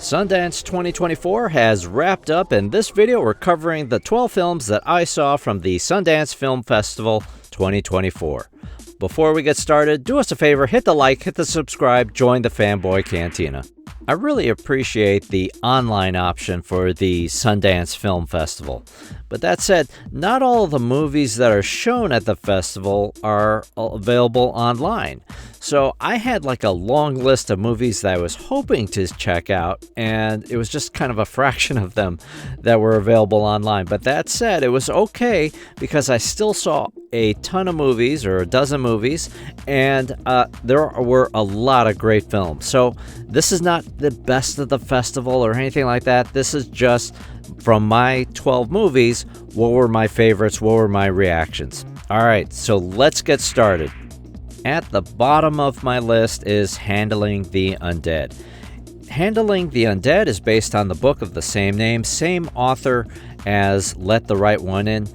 Sundance 2024 has wrapped up. In this video, we're covering the 12 films that I saw from the Sundance Film Festival 2024. Before we get started, do us a favor, hit the like, hit the subscribe, join the Fanboy Cantina. I really appreciate the online option for the Sundance Film Festival. But that said, not all of the movies that are shown at the festival are available online. So I had like a long list of movies that I was hoping to check out, and it was just kind of a fraction of them that were available online. But that said, it was okay because I still saw a ton of movies, or a dozen movies, and there were a lot of great films. So this is not the best of the festival or anything like that. This is just from my 12 movies, what were my favorites, what were my reactions. All right, so let's get started. At the bottom of my list is Handling the Undead. Handling the Undead is based on the book of the same name, same author as Let the Right One In.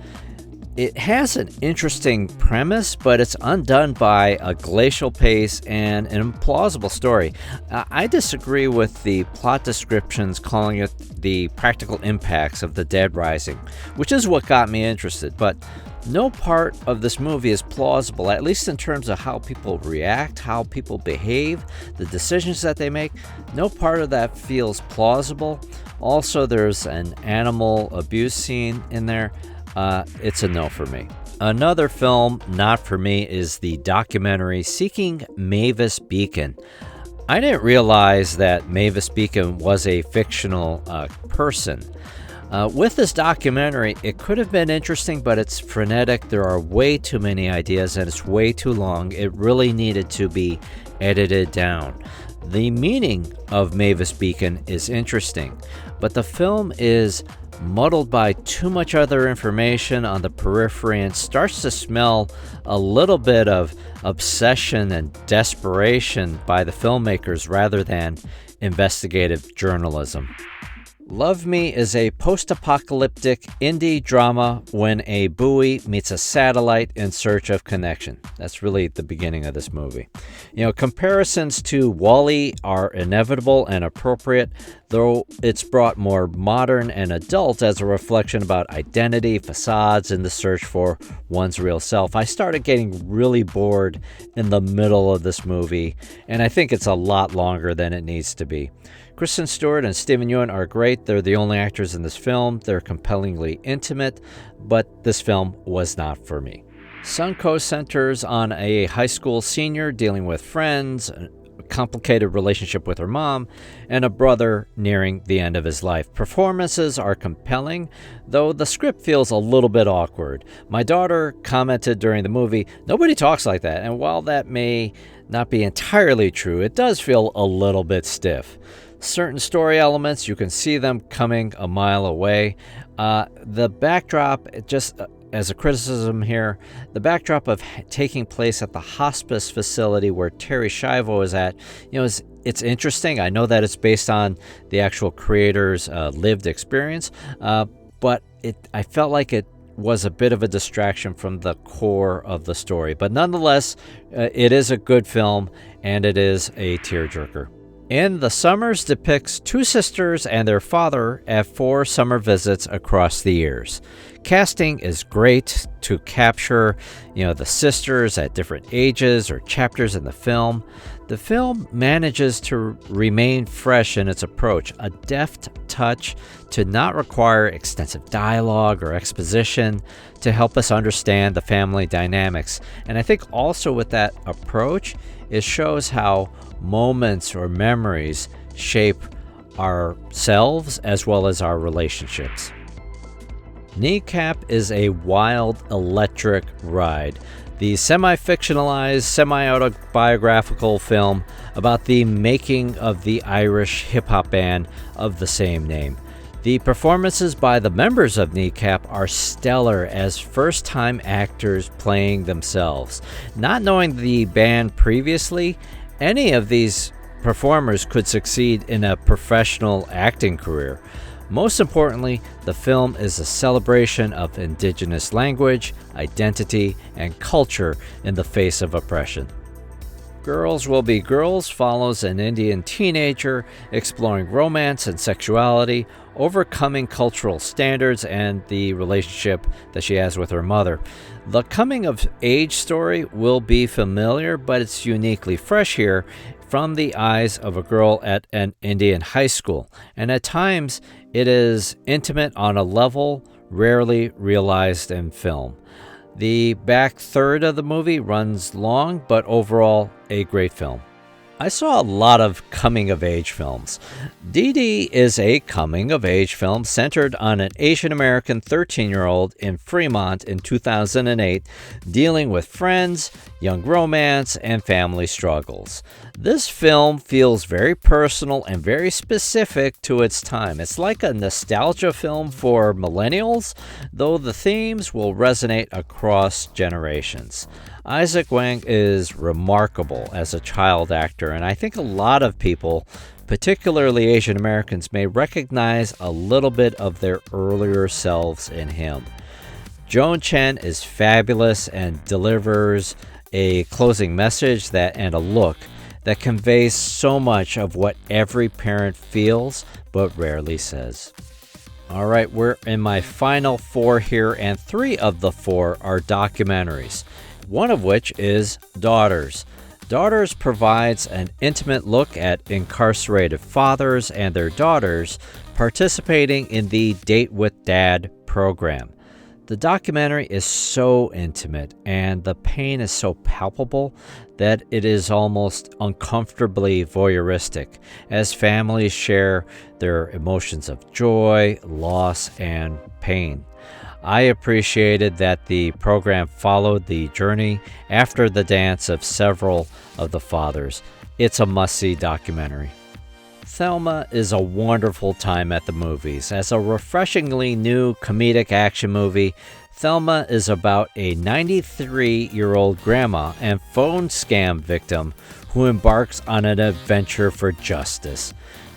It has an interesting premise, but it's undone by a glacial pace and an implausible story. I disagree with the plot descriptions calling it the practical impacts of the dead rising, which is what got me interested. But no part of this movie is plausible, at least in terms of how people react, how people behave, the decisions that they make. No part of that feels plausible. Also, there's an animal abuse scene in there. It's a no for me. Another film not for me is the documentary Seeking Mavis Beacon. I didn't realize that Mavis Beacon was a fictional person. With this documentary, it could have been interesting, but it's frenetic. There are way too many ideas, and it's way too long. It really needed to be edited down. The meaning of Mavis Beacon is interesting, but the film is muddled by too much other information on the periphery and starts to smell a little bit of obsession and desperation by the filmmakers rather than investigative journalism. Love Me is a post-apocalyptic indie drama when a buoy meets a satellite in search of connection. That's really the beginning of this movie. Comparisons to WALL-E are inevitable and appropriate, though it's brought more modern and adult as a reflection about identity, facades, and the search for one's real self. I started getting really bored in the middle of this movie, and I think it's a lot longer than it needs to be. Kristen Stewart and Steven Yeun are great. They're the only actors in this film. They're compellingly intimate, but this film was not for me. Sunco centers on a high school senior dealing with friends, a complicated relationship with her mom, and a brother nearing the end of his life. Performances are compelling, though the script feels a little bit awkward. My daughter commented during the movie, "Nobody talks like that," and while that may not be entirely true, it does feel a little bit stiff. Certain story elements, you can see them coming a mile away. The backdrop, just as a criticism here, the backdrop of taking place at the hospice facility where Terry Schiavo is at, it's interesting. I know that it's based on the actual creator's lived experience, but I felt like it was a bit of a distraction from the core of the story. But nonetheless, it is a good film, and it is a tearjerker. In the Summers depicts two sisters and their father at 4 summer visits across the years. Casting is great to capture, the sisters at different ages or chapters in the film. The film manages to remain fresh in its approach, a deft touch to not require extensive dialogue or exposition to help us understand the family dynamics. And I think also with that approach, it shows how moments or memories shape ourselves as well as our relationships. Kneecap is a wild, electric ride. The semi-fictionalized, semi-autobiographical film about the making of the Irish hip-hop band of the same name. The performances by the members of Kneecap are stellar as first-time actors playing themselves. Not knowing the band previously, any of these performers could succeed in a professional acting career. Most importantly, the film is a celebration of Indigenous language, identity, and culture in the face of oppression. Girls Will Be Girls follows an Indian teenager exploring romance and sexuality, overcoming cultural standards, and the relationship that she has with her mother. The coming-of-age story will be familiar, but it's uniquely fresh here from the eyes of a girl at an Indian high school, and at times it is intimate on a level rarely realized in film. The back third of the movie runs long, but overall, a great film. I saw a lot of coming-of-age films. Dee Dee is a coming-of-age film centered on an Asian-American 13-year-old in Fremont in 2008, dealing with friends, young romance, and family struggles. This film feels very personal and very specific to its time. It's like a nostalgia film for millennials, though the themes will resonate across generations. Isaac Wang is remarkable as a child actor, and I think a lot of people, particularly Asian Americans, may recognize a little bit of their earlier selves in him. Joan Chen is fabulous and delivers a closing message and a look that conveys so much of what every parent feels but rarely says. All right, we're in my final 4 here, and 3 of the 4 are documentaries, one of which is Daughters. Daughters provides an intimate look at incarcerated fathers and their daughters participating in the Date with Dad program. The documentary is so intimate and the pain is so palpable that it is almost uncomfortably voyeuristic as families share their emotions of joy, loss, and pain. I appreciated that the program followed the journey after the dance of several of the fathers. It's a must-see documentary. Thelma is a wonderful time at the movies. As a refreshingly new comedic action movie, Thelma is about a 93-year-old grandma and phone scam victim who embarks on an adventure for justice.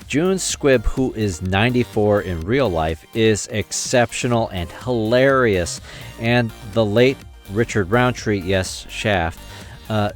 June Squibb, who is 94 in real life, is exceptional and hilarious, and the late Richard Roundtree, yes, Shaft,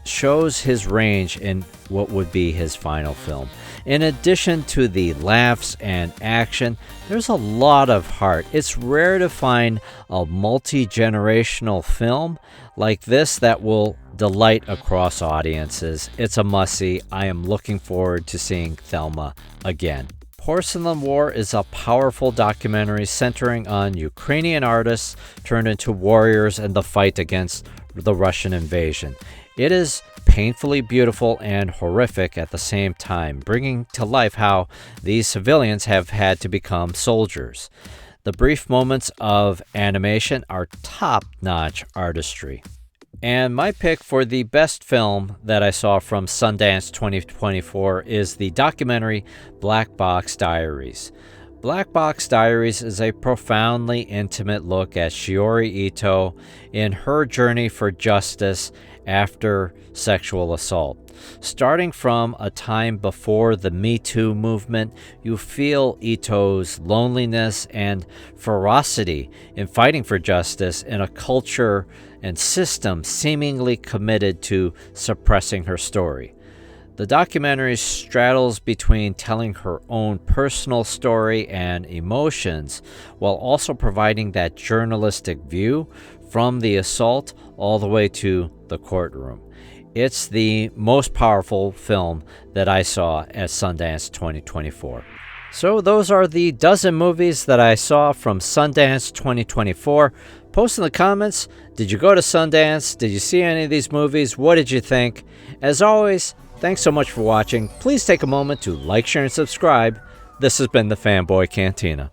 shows his range in what would be his final film. In addition to the laughs and action, there's a lot of heart. It's rare to find a multi-generational film like this that will delight across audiences. It's a must-see. I am looking forward to seeing Thelma again. Porcelain War is a powerful documentary centering on Ukrainian artists turned into warriors in the fight against the Russian invasion. It is painfully beautiful and horrific at the same time, bringing to life how these civilians have had to become soldiers. The brief moments of animation are top-notch artistry. And my pick for the best film that I saw from Sundance 2024 is the documentary Black Box Diaries. Black Box Diaries is a profoundly intimate look at Shiori Ito in her journey for justice after sexual assault. Starting from a time before the Me Too movement, you feel Ito's loneliness and ferocity in fighting for justice in a culture and system seemingly committed to suppressing her story. The documentary straddles between telling her own personal story and emotions while also providing that journalistic view from the assault all the way to the courtroom. It's the most powerful film that I saw at Sundance 2024. So those are the dozen movies that I saw from Sundance 2024. Post in the comments, did you go to Sundance? Did you see any of these movies? What did you think? As always, thanks so much for watching. Please take a moment to like, share, and subscribe. This has been the Fanboy Cantina.